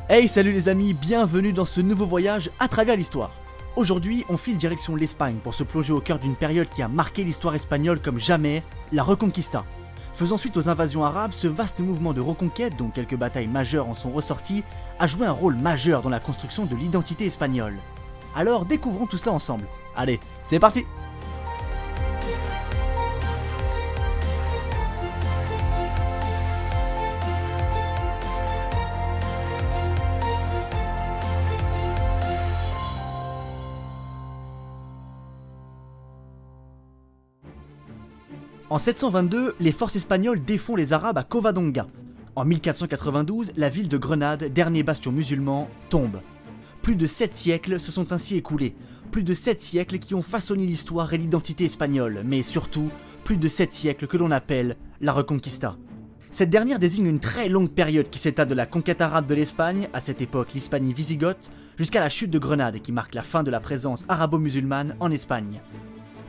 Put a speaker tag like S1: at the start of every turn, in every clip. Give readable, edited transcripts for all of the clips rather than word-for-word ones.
S1: Hey, salut les amis, bienvenue dans ce nouveau voyage à travers l'histoire. Aujourd'hui, on file direction l'Espagne pour se plonger au cœur d'une période qui a marqué l'histoire espagnole comme jamais, la Reconquista. Faisant suite aux invasions arabes, ce vaste mouvement de reconquête, dont quelques batailles majeures en sont ressorties, a joué un rôle majeur dans la construction de l'identité espagnole. Alors découvrons tout cela ensemble. Allez, c'est parti! En 722, les forces espagnoles défont les Arabes à Covadonga. En 1492, la ville de Grenade, dernier bastion musulman, tombe. Plus de 7 siècles se sont ainsi écoulés, plus de 7 siècles qui ont façonné l'histoire et l'identité espagnole, mais surtout, plus de 7 siècles que l'on appelle la Reconquista. Cette dernière désigne une très longue période qui s'étale de la conquête arabe de l'Espagne, à cette époque l'Hispanie visigoth, jusqu'à la chute de Grenade qui marque la fin de la présence arabo-musulmane en Espagne.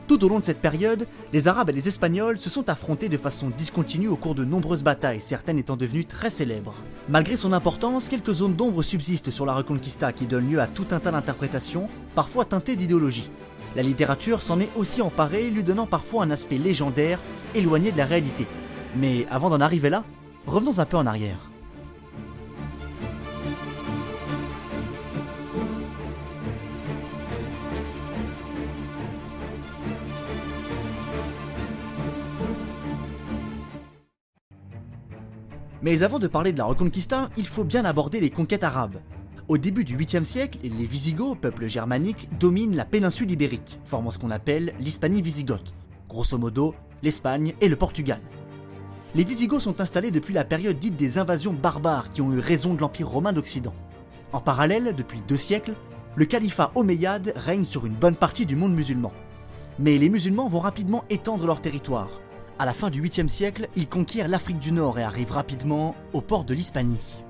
S1: Tout au long de cette période, les Arabes et les Espagnols se sont affrontés de façon discontinue au cours de nombreuses batailles, certaines étant devenues très célèbres. Malgré son importance, quelques zones d'ombre subsistent sur la Reconquista qui donnent lieu à tout un tas d'interprétations, parfois teintées d'idéologie. La littérature s'en est aussi emparée, lui donnant parfois un aspect légendaire, éloigné de la réalité. Mais avant d'en arriver là, revenons un peu en arrière. Mais avant de parler de la Reconquista, il faut bien aborder les conquêtes arabes. Au début du 8e siècle, les Visigoths, peuple germanique, dominent la péninsule ibérique, formant ce qu'on appelle l'Hispanie visigoth. Grosso modo, l'Espagne et le Portugal. Les Visigoths sont installés depuis la période dite des invasions barbares qui ont eu raison de l'Empire romain d'Occident. En parallèle, depuis 2 siècles, le califat omeyyade règne sur une bonne partie du monde musulman. Mais les musulmans vont rapidement étendre leur territoire. À la fin du 8e siècle, ils conquièrent l'Afrique du Nord et arrivent rapidement au port de l'Hispanie.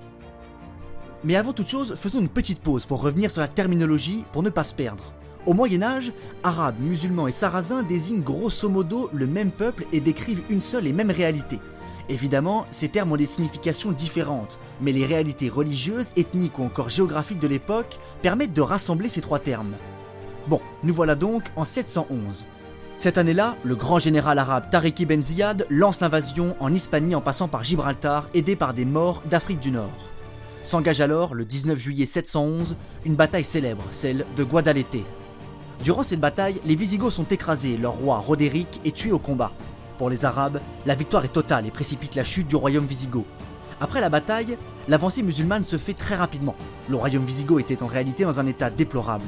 S1: Mais avant toute chose, faisons une petite pause pour revenir sur la terminologie pour ne pas se perdre. Au Moyen-Âge, Arabes, musulmans et Sarrasins désignent grosso modo le même peuple et décrivent une seule et même réalité. Évidemment, ces termes ont des significations différentes, mais les réalités religieuses, ethniques ou encore géographiques de l'époque permettent de rassembler ces 3 termes. Bon, nous voilà donc en 711. Cette année-là, le grand général arabe Tariq ibn Ziyad lance l'invasion en Hispanie en passant par Gibraltar, aidé par des Maures d'Afrique du Nord. S'engage alors, le 19 juillet 711, une bataille célèbre, celle de Guadalete. Durant cette bataille, les Visigoths sont écrasés, leur roi Roderick est tué au combat. Pour les Arabes, la victoire est totale et précipite la chute du royaume wisigoth. Après la bataille, l'avancée musulmane se fait très rapidement. Le royaume wisigoth était en réalité dans un état déplorable.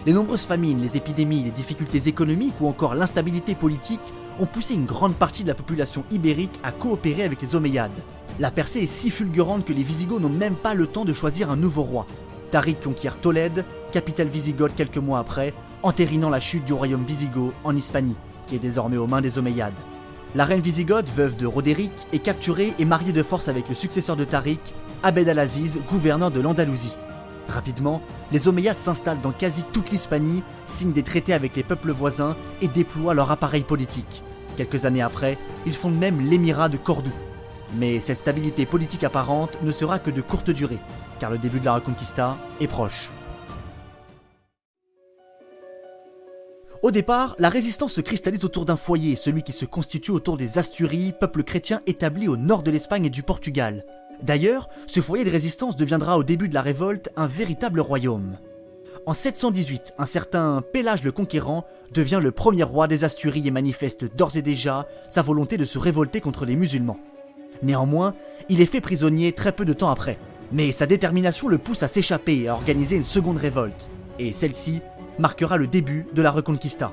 S1: Les nombreuses famines, les épidémies, les difficultés économiques ou encore l'instabilité politique ont poussé une grande partie de la population ibérique à coopérer avec les Omeyyades. La percée est si fulgurante que les Visigoths n'ont même pas le temps de choisir un nouveau roi. Tariq conquiert Tolède, capitale wisigothe quelques mois après, entérinant la chute du royaume wisigoth en Hispanie, qui est désormais aux mains des Omeyyades. La reine wisigothe, veuve de Roderick, est capturée et mariée de force avec le successeur de Tariq, Abd al-Aziz, gouverneur de l'Andalousie. Rapidement, les Omeyyades s'installent dans quasi toute l'Hispanie, signent des traités avec les peuples voisins et déploient leur appareil politique. Quelques années après, ils fondent même l'émirat de Cordoue. Mais cette stabilité politique apparente ne sera que de courte durée, car le début de la Reconquista est proche. Au départ, la résistance se cristallise autour d'un foyer, celui qui se constitue autour des Asturies, peuple chrétien établi au nord de l'Espagne et du Portugal. D'ailleurs, ce foyer de résistance deviendra au début de la révolte un véritable royaume. En 718, un certain Pélage le Conquérant devient le premier roi des Asturies et manifeste d'ores et déjà sa volonté de se révolter contre les musulmans. Néanmoins, il est fait prisonnier très peu de temps après, mais sa détermination le pousse à s'échapper et à organiser une seconde révolte, et celle-ci marquera le début de la Reconquista.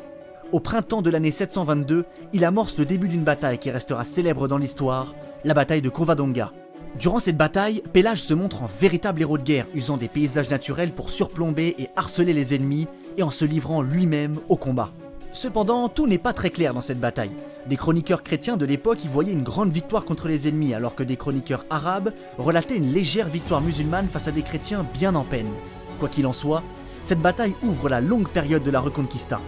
S1: Au printemps de l'année 722, il amorce le début d'une bataille qui restera célèbre dans l'histoire, la bataille de Covadonga. Durant cette bataille, Pélage se montre en véritable héros de guerre, usant des paysages naturels pour surplomber et harceler les ennemis, et en se livrant lui-même au combat. Cependant, tout n'est pas très clair dans cette bataille. Des chroniqueurs chrétiens de l'époque y voyaient une grande victoire contre les ennemis, alors que des chroniqueurs arabes relataient une légère victoire musulmane face à des chrétiens bien en peine. Quoi qu'il en soit, cette bataille ouvre la longue période de la Reconquista.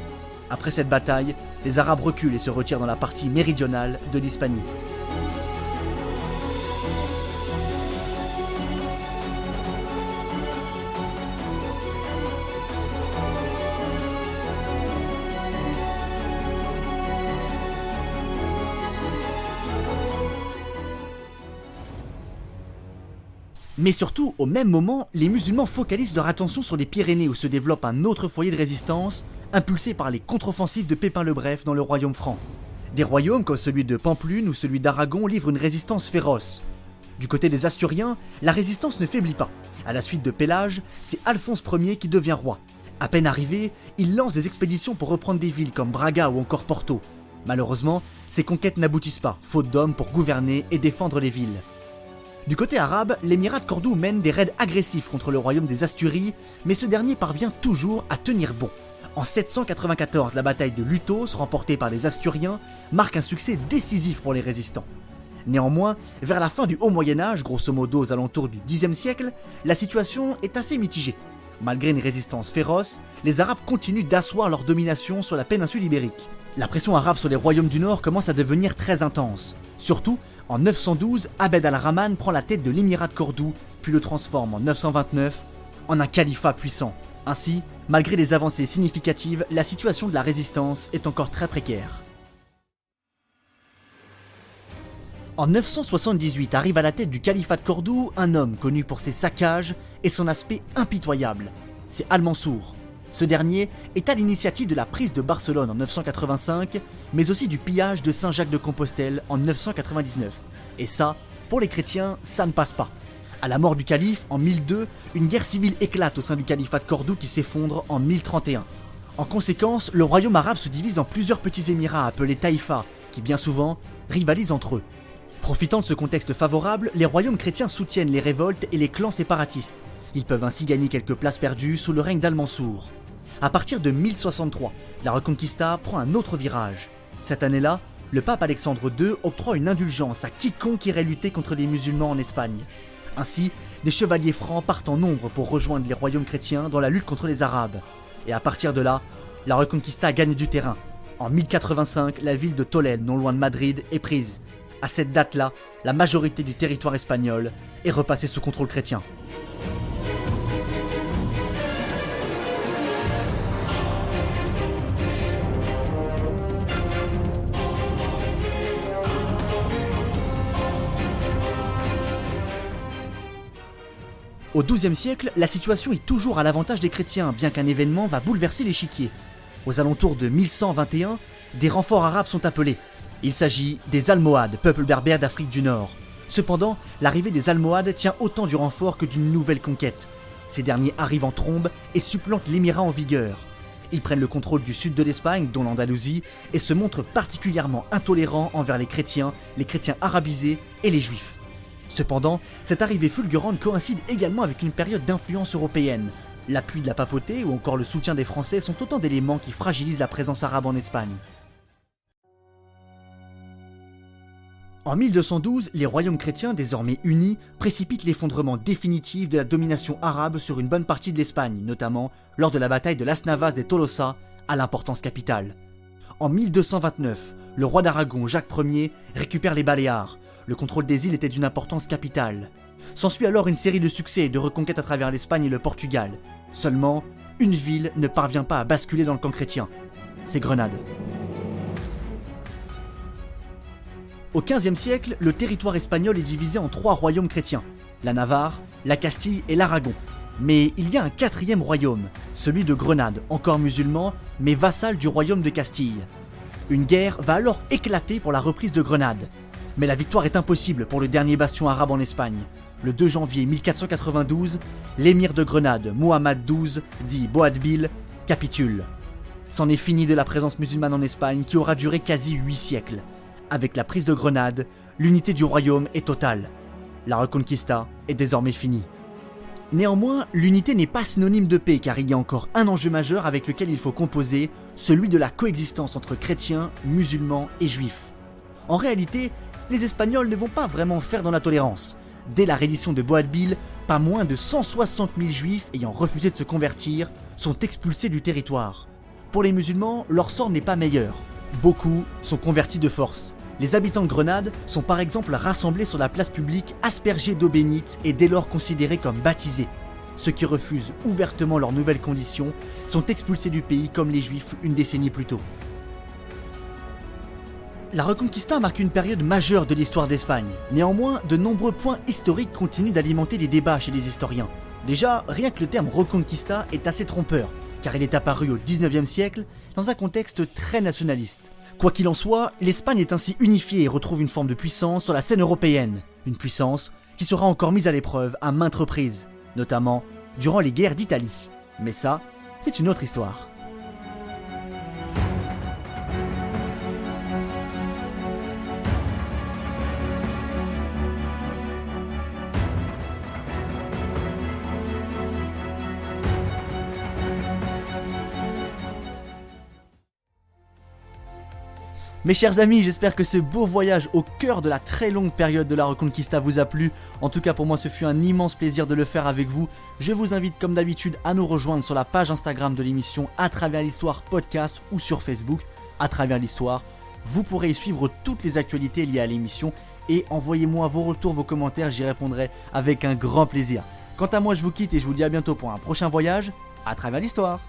S1: Après cette bataille, les Arabes reculent et se retirent dans la partie méridionale de l'Hispanie. Mais surtout, au même moment, les musulmans focalisent leur attention sur les Pyrénées où se développe un autre foyer de résistance, impulsé par les contre-offensives de Pépin le Bref dans le royaume franc. Des royaumes comme celui de Pampelune ou celui d'Aragon livrent une résistance féroce. Du côté des Asturiens, la résistance ne faiblit pas. À la suite de Pélage, c'est Alphonse Ier qui devient roi. À peine arrivé, il lance des expéditions pour reprendre des villes comme Braga ou encore Porto. Malheureusement, ces conquêtes n'aboutissent pas, faute d'hommes pour gouverner et défendre les villes. Du côté arabe, l'émirat de Cordoue mène des raids agressifs contre le royaume des Asturies, mais ce dernier parvient toujours à tenir bon. En 794, la bataille de Lutos, remportée par les Asturiens, marque un succès décisif pour les résistants. Néanmoins, vers la fin du Haut Moyen-Âge, grosso modo aux alentours du Xe siècle, la situation est assez mitigée. Malgré une résistance féroce, les Arabes continuent d'asseoir leur domination sur la péninsule ibérique. La pression arabe sur les royaumes du Nord commence à devenir très intense. Surtout, en 912, Abd al-Rahman prend la tête de l'émirat de Cordoue, puis le transforme en 929 en un califat puissant. Ainsi, malgré des avancées significatives, la situation de la résistance est encore très précaire. En 978 arrive à la tête du califat de Cordoue un homme connu pour ses saccages et son aspect impitoyable. C'est Al-Mansour. Ce dernier est à l'initiative de la prise de Barcelone en 985, mais aussi du pillage de Saint-Jacques-de-Compostelle en 999. Et ça, pour les chrétiens, ça ne passe pas. À la mort du calife, en 1002, une guerre civile éclate au sein du califat de Cordoue qui s'effondre en 1031. En conséquence, le royaume arabe se divise en plusieurs petits émirats appelés taïfas, qui bien souvent rivalisent entre eux. Profitant de ce contexte favorable, les royaumes chrétiens soutiennent les révoltes et les clans séparatistes. Ils peuvent ainsi gagner quelques places perdues sous le règne d'Al-Mansour. À partir de 1063, la Reconquista prend un autre virage. Cette année-là, le pape Alexandre II octroie une indulgence à quiconque irait lutter contre les musulmans en Espagne. Ainsi, des chevaliers francs partent en nombre pour rejoindre les royaumes chrétiens dans la lutte contre les Arabes. Et à partir de là, la Reconquista gagne du terrain. En 1085, la ville de Tolède, non loin de Madrid, est prise. À cette date-là, la majorité du territoire espagnol est repassée sous contrôle chrétien. Au XIIe siècle, la situation est toujours à l'avantage des chrétiens, bien qu'un événement va bouleverser l'échiquier. Aux alentours de 1121, des renforts arabes sont appelés. Il s'agit des Almohades, peuple berbère d'Afrique du Nord. Cependant, l'arrivée des Almohades tient autant du renfort que d'une nouvelle conquête. Ces derniers arrivent en trombe et supplantent l'émirat en vigueur. Ils prennent le contrôle du sud de l'Espagne, dont l'Andalousie, et se montrent particulièrement intolérants envers les chrétiens arabisés et les juifs. Cependant, cette arrivée fulgurante coïncide également avec une période d'influence européenne. L'appui de la papauté ou encore le soutien des Français sont autant d'éléments qui fragilisent la présence arabe en Espagne. En 1212, les royaumes chrétiens, désormais unis, précipitent l'effondrement définitif de la domination arabe sur une bonne partie de l'Espagne, notamment lors de la bataille de Las Navas de Tolosa, à l'importance capitale. En 1229, le roi d'Aragon, Jacques Ier, récupère les Baléares. Le contrôle des îles était d'une importance capitale. S'ensuit alors une série de succès et de reconquêtes à travers l'Espagne et le Portugal. Seulement, une ville ne parvient pas à basculer dans le camp chrétien. C'est Grenade. Au XVe siècle, le territoire espagnol est divisé en 3 royaumes chrétiens, la Navarre, la Castille et l'Aragon. Mais il y a un 4e royaume, celui de Grenade, encore musulman, mais vassal du royaume de Castille. Une guerre va alors éclater pour la reprise de Grenade. Mais la victoire est impossible pour le dernier bastion arabe en Espagne. Le 2 janvier 1492, l'émir de Grenade, Mohammad XII, dit Boabdil, capitule. C'en est fini de la présence musulmane en Espagne qui aura duré quasi 8 siècles. Avec la prise de Grenade, l'unité du royaume est totale. La Reconquista est désormais finie. Néanmoins, l'unité n'est pas synonyme de paix car il y a encore un enjeu majeur avec lequel il faut composer, celui de la coexistence entre chrétiens, musulmans et juifs. En réalité, les Espagnols ne vont pas vraiment faire dans la tolérance. Dès la reddition de Boabdil, pas moins de 160 000 juifs ayant refusé de se convertir sont expulsés du territoire. Pour les musulmans, leur sort n'est pas meilleur. Beaucoup sont convertis de force. Les habitants de Grenade sont par exemple rassemblés sur la place publique aspergés d'eau bénite et dès lors considérés comme baptisés. Ceux qui refusent ouvertement leurs nouvelles conditions sont expulsés du pays comme les juifs une décennie plus tôt. La Reconquista marque une période majeure de l'histoire d'Espagne. Néanmoins, de nombreux points historiques continuent d'alimenter les débats chez les historiens. Déjà, rien que le terme Reconquista est assez trompeur, car il est apparu au 19e siècle dans un contexte très nationaliste. Quoi qu'il en soit, l'Espagne est ainsi unifiée et retrouve une forme de puissance sur la scène européenne. Une puissance qui sera encore mise à l'épreuve à maintes reprises, notamment durant les guerres d'Italie. Mais ça, c'est une autre histoire. Mes chers amis, j'espère que ce beau voyage au cœur de la très longue période de la Reconquista vous a plu. En tout cas pour moi ce fut un immense plaisir de le faire avec vous. Je vous invite comme d'habitude à nous rejoindre sur la page Instagram de l'émission À travers l'histoire podcast ou sur Facebook À travers l'histoire. Vous pourrez y suivre toutes les actualités liées à l'émission et envoyez-moi vos retours, vos commentaires, j'y répondrai avec un grand plaisir. Quant à moi je vous quitte et je vous dis à bientôt pour un prochain voyage à travers l'histoire.